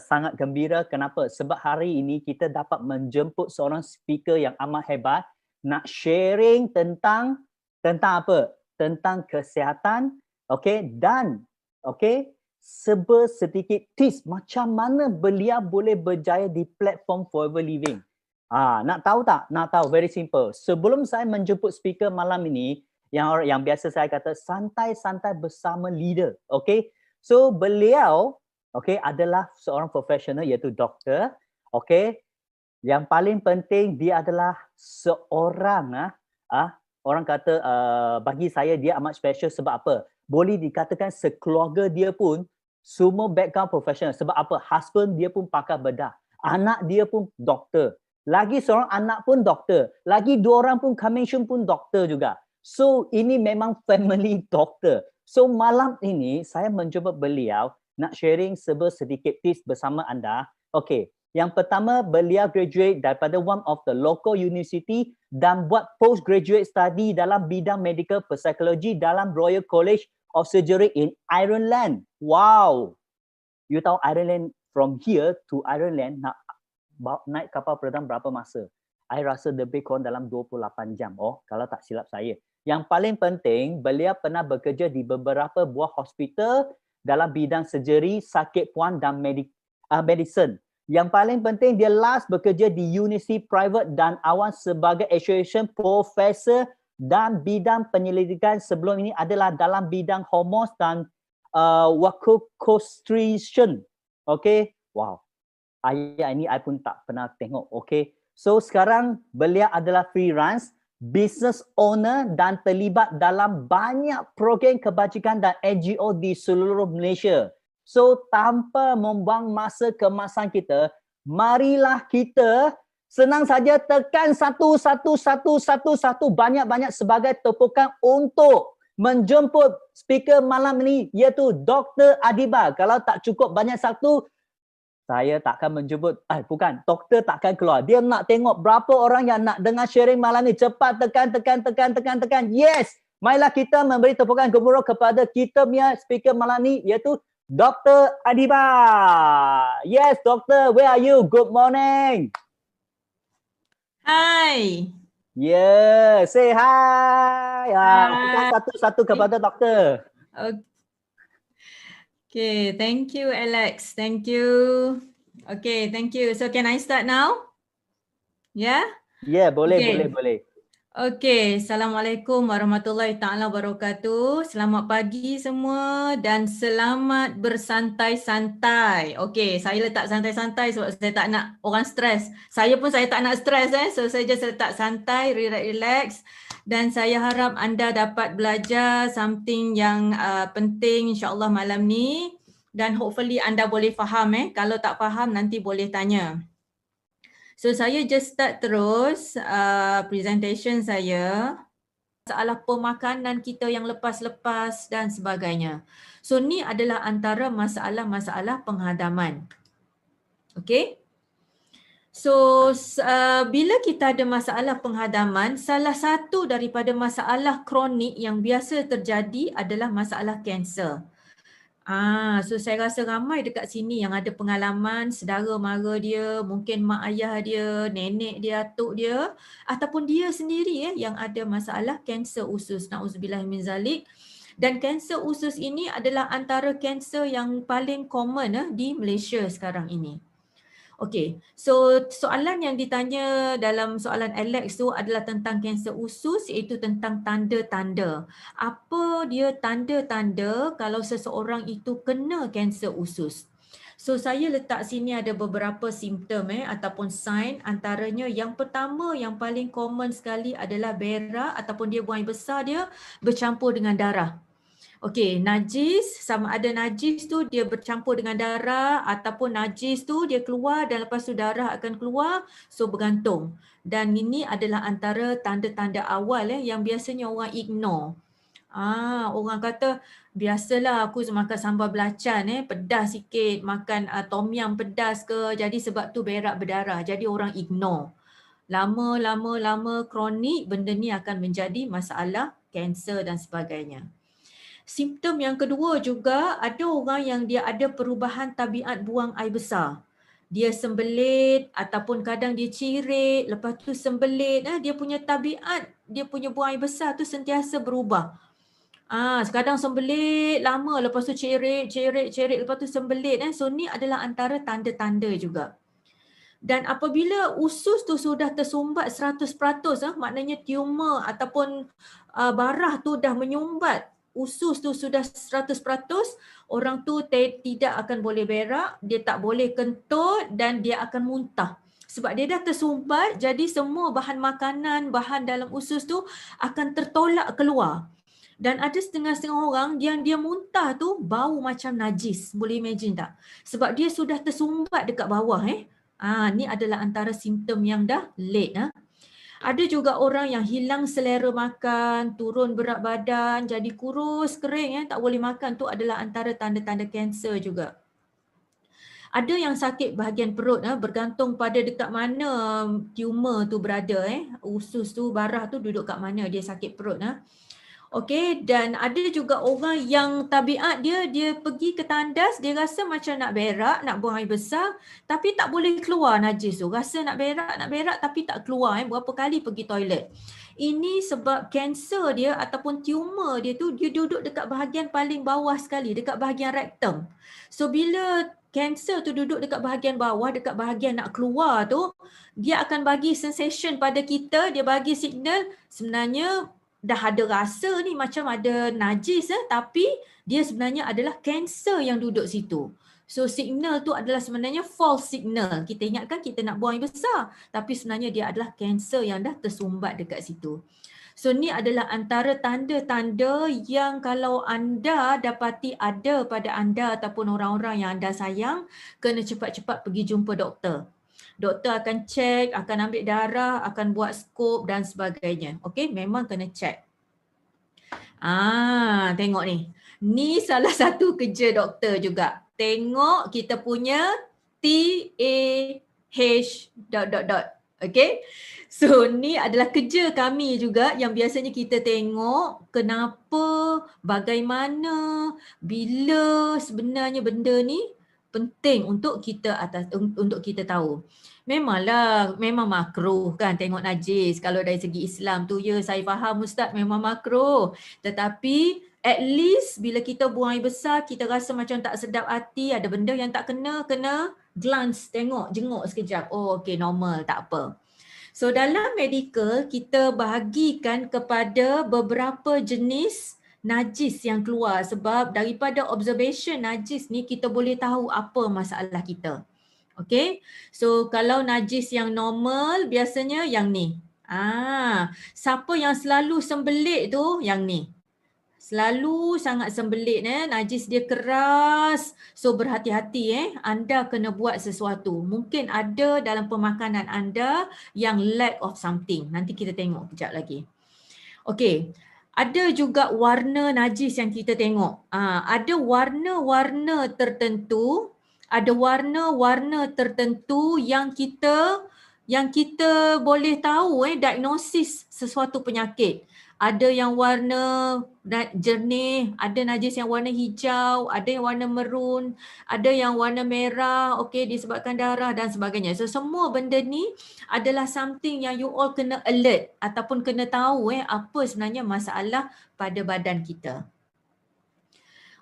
sangat gembira. Kenapa? Sebab hari ini kita dapat menjemput seorang speaker yang amat hebat nak sharing tentang apa? Tentang kesihatan, okey, dan okey, sedikit tips macam mana beliau boleh berjaya di platform Forever Living. Nak tahu tak? Nak tahu, very simple. Sebelum saya menjemput speaker malam ini, yang biasa saya kata santai-santai bersama leader, okey? So beliau okey adalah seorang profesional iaitu doktor, okey. Yang paling penting dia adalah seorang orang kata bagi saya dia amat special sebab apa? Boleh dikatakan sekeluarga dia pun semua background profesional. Sebab apa? Husband dia pun pakar bedah. Anak dia pun doktor. Lagi seorang anak pun doktor. Lagi 2 orang pun coming soon pun doktor juga. So ini memang family doctor. So malam ini saya mencuba beliau nak sharing sedikit tips bersama anda. Okey, yang pertama beliau graduate daripada one of the local university dan buat postgraduate study dalam bidang medical psychology dalam Royal College of Surgery in Ireland. Wow. You tahu Ireland, from here to Ireland nak naik kapal perang berapa masa? I rasa lebih kurang dalam 28 jam. Kalau tak silap saya. Yang paling penting, beliau pernah bekerja di beberapa buah hospital dalam bidang surgery, sakit puan dan medicine. Yang paling penting, dia last bekerja di universiti private dan awam sebagai association professor dan bidang penyelidikan sebelum ini adalah dalam bidang hormones dan castration. Okay? Wow. Ayat ini I pun tak pernah tengok. Okay? So sekarang beliau adalah freelance, business owner dan terlibat dalam banyak program kebajikan dan NGO di seluruh Malaysia. So tanpa membuang masa kemasan kita, marilah kita senang saja tekan 111111 banyak-banyak sebagai tepukan untuk menjemput speaker malam ini iaitu Dr. Adiba. Kalau tak cukup banyak satu, saya takkan menjemput, doktor takkan keluar. Dia nak tengok berapa orang yang nak dengar sharing malam ni. Cepat tekan. Yes! Marilah kita memberi tepukan gemuruh kepada kita punya speaker malam ni iaitu Dr. Adiba. Yes, doktor, where are you? Good morning. Hi. Yeah, say hi. Tekan satu-satu kepada doktor. Okay, thank you Alex. Thank you. Okay, thank you. So can I start now? Yeah? Yeah, boleh. Okay, Assalamualaikum warahmatullahi ta'ala wabarakatuh. Selamat pagi semua dan selamat bersantai-santai. Okay, saya letak santai-santai sebab saya tak nak orang stres. Saya tak nak stres so saya just letak santai, relax. Dan saya harap anda dapat belajar something yang penting insyaAllah malam ni. Dan hopefully anda boleh faham Kalau tak faham nanti boleh tanya. So saya just start terus presentation saya. Masalah pemakanan kita yang lepas-lepas dan sebagainya. So ni adalah antara masalah-masalah penghadaman. Okay. So bila kita ada masalah penghadaman, salah satu daripada masalah kronik yang biasa terjadi adalah masalah kanser. So saya rasa ramai dekat sini yang ada pengalaman saudara mara dia, mungkin mak ayah dia, nenek dia, atuk dia ataupun dia sendiri yang ada masalah kanser usus. Nauzubillah min zalik. Dan kanser usus ini adalah antara kanser yang paling common di Malaysia sekarang ini. Okay, so soalan yang ditanya dalam soalan Alex tu adalah tentang kanser usus, iaitu tentang tanda-tanda. Apa dia tanda-tanda kalau seseorang itu kena kanser usus? So saya letak sini ada beberapa simptom ataupun sign, antaranya yang pertama yang paling common sekali adalah berak ataupun dia buang air besar dia bercampur dengan darah. Okey, najis, sama ada najis tu dia bercampur dengan darah ataupun najis tu dia keluar dan lepas tu darah akan keluar, so bergantung. Dan ini adalah antara tanda-tanda awal yang biasanya orang ignore. Orang kata biasalah aku makan sambal belacan pedas sikit, makan tom yum pedas ke, jadi sebab tu berak berdarah. Jadi orang ignore. Lama kronik benda ni akan menjadi masalah kanser dan sebagainya. Simptom yang kedua juga, ada orang yang dia ada perubahan tabiat buang air besar. Dia sembelit ataupun kadang dia cirit, lepas tu sembelit, dia punya tabiat, dia punya buang air besar tu sentiasa berubah. Kadang sembelit lama, lepas tu cirit, lepas tu sembelit. So ni adalah antara tanda-tanda juga. Dan apabila usus tu sudah tersumbat 100%, maknanya tumor ataupun barah tu dah menyumbat, usus tu sudah 100%, orang tu tidak akan boleh berak, dia tak boleh kentut dan dia akan muntah. Sebab dia dah tersumbat, jadi semua bahan makanan, bahan dalam usus tu akan tertolak keluar. Dan ada setengah-setengah orang yang dia muntah tu bau macam najis. Boleh imagine tak? Sebab dia sudah tersumbat dekat bawah. Ni adalah antara simptom yang dah late. Ada juga orang yang hilang selera makan, turun berat badan, jadi kurus, kering, tak boleh makan. Tu adalah antara tanda-tanda kanser juga. Ada yang sakit bahagian perut, bergantung pada dekat mana tumor tu berada. Usus tu, barah tu duduk kat mana dia sakit perut. Okey, dan ada juga orang yang tabiat dia pergi ke tandas, dia rasa macam nak berak, nak buang air besar, tapi tak boleh keluar najis tu. Rasa nak berak tapi tak keluar, berapa kali pergi toilet. Ini sebab kanser dia ataupun tumor dia tu, dia duduk dekat bahagian paling bawah sekali, dekat bahagian rektum. So bila kanser tu duduk dekat bahagian bawah, dekat bahagian nak keluar tu, dia akan bagi sensation pada kita, dia bagi signal sebenarnya dah ada rasa ni macam ada najis, tapi dia sebenarnya adalah kanser yang duduk situ. So signal tu adalah sebenarnya false signal. Kita ingatkan kita nak buang air besar, tapi sebenarnya dia adalah kanser yang dah tersumbat dekat situ. So ni adalah antara tanda-tanda yang kalau anda dapati ada pada anda ataupun orang-orang yang anda sayang, kena cepat-cepat pergi jumpa doktor. Doktor akan cek, akan ambil darah, akan buat skop dan sebagainya. Okey, memang kena cek. Tengok ni. Ni salah satu kerja doktor juga. Tengok kita punya TAH ... Okey. So ni adalah kerja kami juga yang biasanya kita tengok kenapa, bagaimana, bila sebenarnya benda ni penting untuk kita tahu. Memanglah, memang makruh kan tengok najis. Kalau dari segi Islam tu, ya saya faham Ustaz, memang makruh. Tetapi at least bila kita buang air besar, kita rasa macam tak sedap hati, ada benda yang tak kena glance, tengok, jenguk sekejap. Oh okey, normal, tak apa. So dalam medical, kita bahagikan kepada beberapa jenis najis yang keluar, sebab daripada observation najis ni kita boleh tahu apa masalah kita. Okay, so kalau najis yang normal biasanya yang ni. Siapa yang selalu sembelit tu yang ni. Selalu sangat sembelit, najis dia keras. So berhati-hati, anda kena buat sesuatu. Mungkin ada dalam pemakanan anda yang lack of something. Nanti kita tengok kejap lagi. Okay, ada juga warna najis yang kita tengok. Ada warna-warna tertentu. Ada warna-warna tertentu yang kita boleh tahu diagnosis sesuatu penyakit. Ada yang warna jernih, ada najis yang warna hijau, ada yang warna merun, ada yang warna merah, okey, disebabkan darah dan sebagainya. So semua benda ni adalah something yang you all kena alert ataupun kena tahu apa sebenarnya masalah pada badan kita.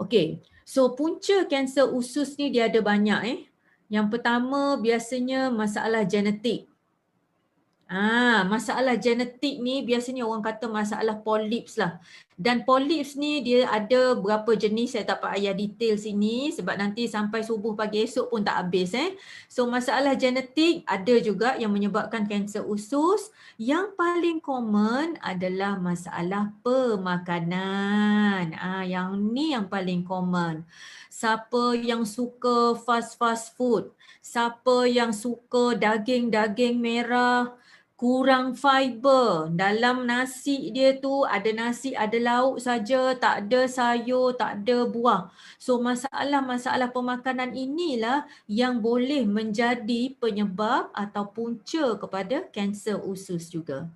Okey. So punca kanser usus ni dia ada banyak. Yang pertama biasanya masalah genetik. Masalah genetik ni biasanya orang kata masalah polyps lah. Dan polyps ni dia ada berapa jenis, saya tak payah detail sini sebab nanti sampai subuh pagi esok pun tak habis. So masalah genetik ada juga yang menyebabkan kanser usus. Yang paling common adalah masalah pemakanan. Yang ni yang paling common. Siapa yang suka fast food, siapa yang suka daging merah, kurang fiber, dalam nasi dia tu ada nasi, ada lauk saja, tak ada sayur, tak ada buah. So masalah-masalah pemakanan inilah yang boleh menjadi penyebab atau punca kepada kanser usus juga.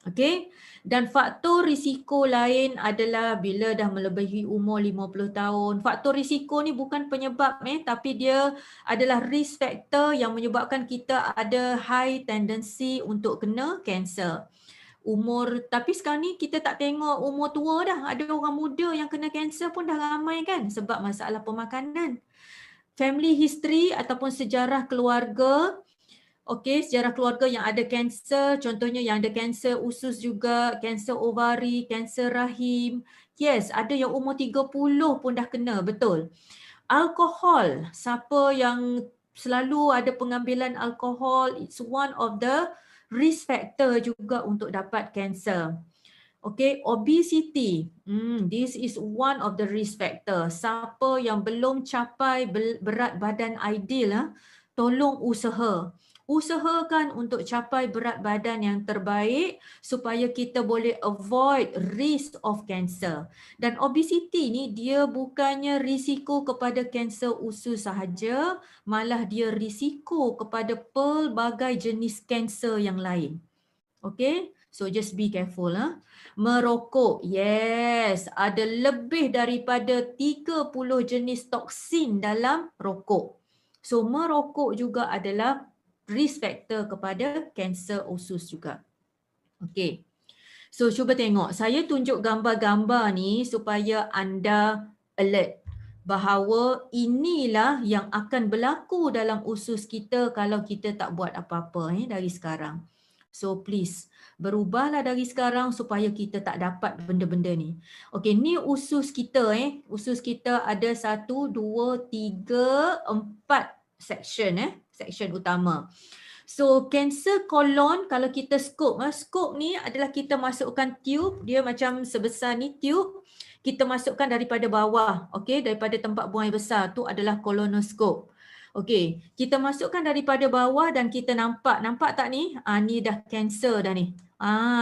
Okey, dan faktor risiko lain adalah bila dah melebihi umur 50 tahun. Faktor risiko ni bukan penyebab tapi dia adalah risk factor yang menyebabkan kita ada high tendency untuk kena kanser. Tapi sekarang ni kita tak tengok umur tua dah. Ada orang muda yang kena kanser pun dah ramai kan sebab masalah pemakanan. Family history ataupun sejarah keluarga. Okey, sejarah keluarga yang ada kanser, contohnya yang ada kanser usus juga, kanser ovari, kanser rahim. Yes, ada yang umur 30 pun dah kena, betul. Alkohol, siapa yang selalu ada pengambilan alkohol, it's one of the risk factor juga untuk dapat kanser. Okay, obesity. This is one of the risk factor. Siapa yang belum capai berat badan ideal, tolong usahakan untuk capai berat badan yang terbaik supaya kita boleh avoid risk of cancer. Dan obesity ni dia bukannya risiko kepada kanser usus sahaja, malah dia risiko kepada pelbagai jenis kanser yang lain. Okay, so just be careful. Merokok, yes, ada lebih daripada 30 jenis toksin dalam rokok. So merokok juga adalah risk factor kepada kanser usus juga. Okay, so cuba tengok. Saya tunjuk gambar-gambar ni supaya anda alert bahawa inilah yang akan berlaku dalam usus kita kalau kita tak buat apa-apa dari sekarang. So please, berubahlah dari sekarang supaya kita tak dapat benda-benda ni. Okay, ni usus kita. Usus kita ada 1, 2, 3, 4 section. Section utama. So kanser kolon, kalau kita scope ni adalah kita masukkan tube, dia macam sebesar ni tube, kita masukkan daripada bawah, okey, daripada tempat buang air besar, tu adalah kolonoskop. Okey, kita masukkan daripada bawah dan kita nampak tak ni? Ni dah kanser dah ni.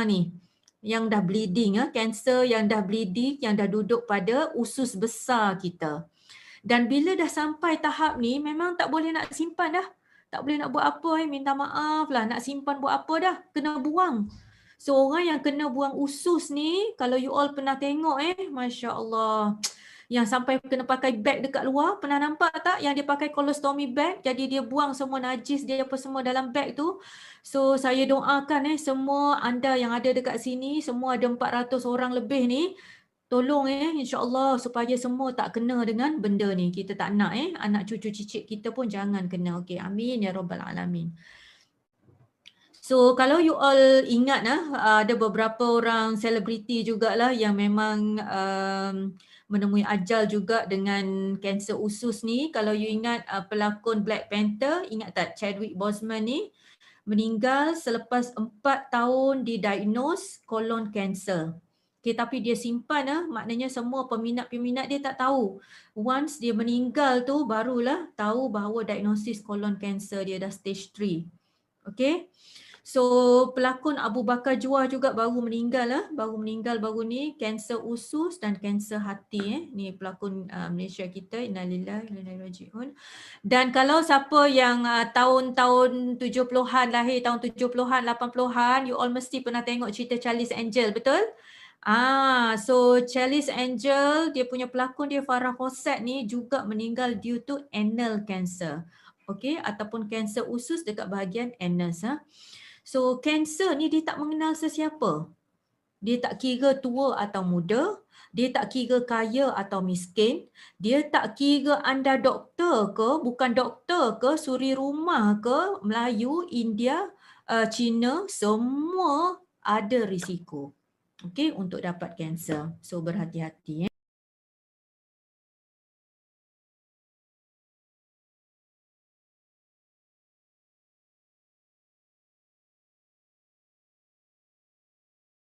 Ni yang dah bleeding, kanser yang dah bleeding, yang dah duduk pada usus besar kita. Dan bila dah sampai tahap ni, memang tak boleh nak simpan dah. Tak boleh nak buat apa, minta maaf lah, nak simpan buat apa dah, kena buang. So orang yang kena buang usus ni, kalau you all pernah tengok Masya Allah, yang sampai kena pakai beg dekat luar, pernah nampak tak yang dia pakai colostomy bag, jadi dia buang semua najis dia apa semua dalam beg tu. So saya doakan semua anda yang ada dekat sini, semua ada 400 orang lebih ni, tolong insya-Allah supaya semua tak kena dengan benda ni. Kita tak nak anak cucu cicit kita pun jangan kena. Okey, amin ya rabbal alamin. So kalau you all ingat ada beberapa orang selebriti jugalah yang memang menemui ajal juga dengan kanser usus ni. Kalau you ingat pelakon Black Panther, ingat tak Chadwick Boseman ni meninggal selepas 4 tahun didiagnose colon cancer. Okay, tapi dia simpan maknanya semua peminat-peminat dia tak tahu. Once dia meninggal tu barulah tahu bahawa diagnosis colon cancer dia dah stage 3. Okay. So pelakon Abu Bakar Juah juga baru meninggal baru ni, kanser usus dan kanser hati Ni pelakon Malaysia kita, innalillahi wa inna ilaihi raji'un. Dan kalau siapa yang tahun-tahun 70-an, lahir tahun 70-an, 80-an, you all mesti pernah tengok cerita Charlie's Angel, betul? So Charlie's Angel, dia punya pelakon dia Farah Fawcett ni juga meninggal due to anal cancer. Okay, ataupun kanser usus dekat bahagian anus. So kanser ni dia tak mengenal sesiapa. Dia tak kira tua atau muda, dia tak kira kaya atau miskin, dia tak kira anda doktor ke, bukan doktor ke, suri rumah ke, Melayu, India, Cina, semua ada risiko. Okay, untuk dapat kanser. So berhati-hati